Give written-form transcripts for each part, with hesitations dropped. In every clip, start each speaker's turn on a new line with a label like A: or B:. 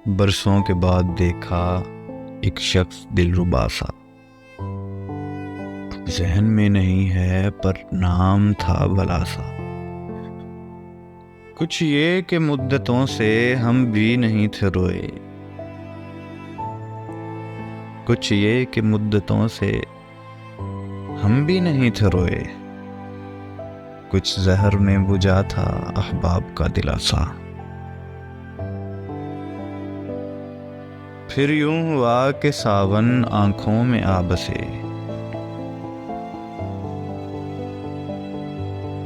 A: برسوں کے بعد دیکھا ایک شخص دلربا سا، ذہن میں نہیں ہے پر نام تھا بھلا سا۔ کچھ یہ کہ مدتوں سے ہم بھی نہیں تھے روئے، کچھ یہ کہ مدتوں سے ہم بھی نہیں تھے روئے، کچھ زہر میں بجھا تھا احباب کا دلاسا۔ پھر یوں ہوا کہ ساون آنکھوں میں آ بسے،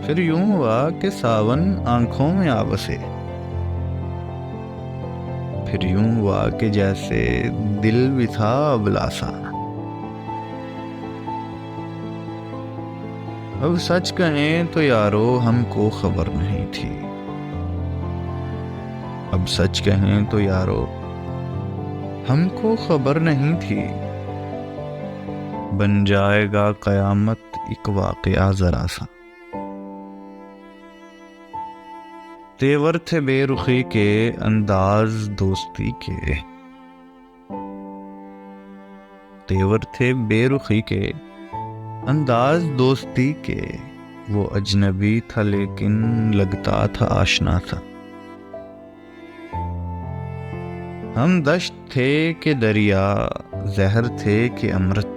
A: پھر یوں ہوا کہ ساون آنکھوں میں آ بسے، پھر یوں ہوا کہ جیسے دل بھی تھا ابلا سا۔ اب سچ کہیں تو یارو ہم کو خبر نہیں تھی، اب سچ کہیں تو یارو ہم کو خبر نہیں تھی، بن جائے گا قیامت ایک واقعہ ذرا سا۔ تیور تھے بے رخی کے انداز دوستی کے، تیور تھے بے رخی کے انداز دوستی کے، وہ اجنبی تھا لیکن لگتا تھا آشنا سا۔ ہم دشت تھے کہ دریا، زہر تھے کہ امرت،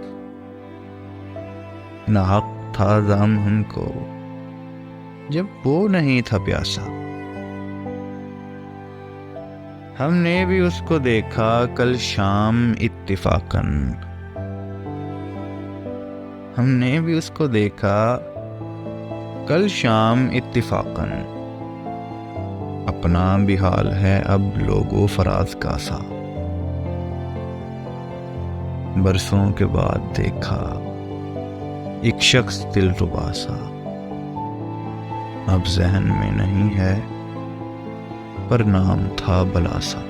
A: ناحق تھا زام ہم کو جب وہ نہیں تھا پیاسا۔ ہم نے بھی اس کو دیکھا کل شام اتفاقاً، ہم نے بھی اس کو دیکھا کل شام اتفاقاً، اپنا بھی حال ہے اب لوگو فراز کا سا۔ برسوں کے بعد دیکھا ایک شخص دلربا سا، اب ذہن میں نہیں ہے پر نام تھا بھلا سا۔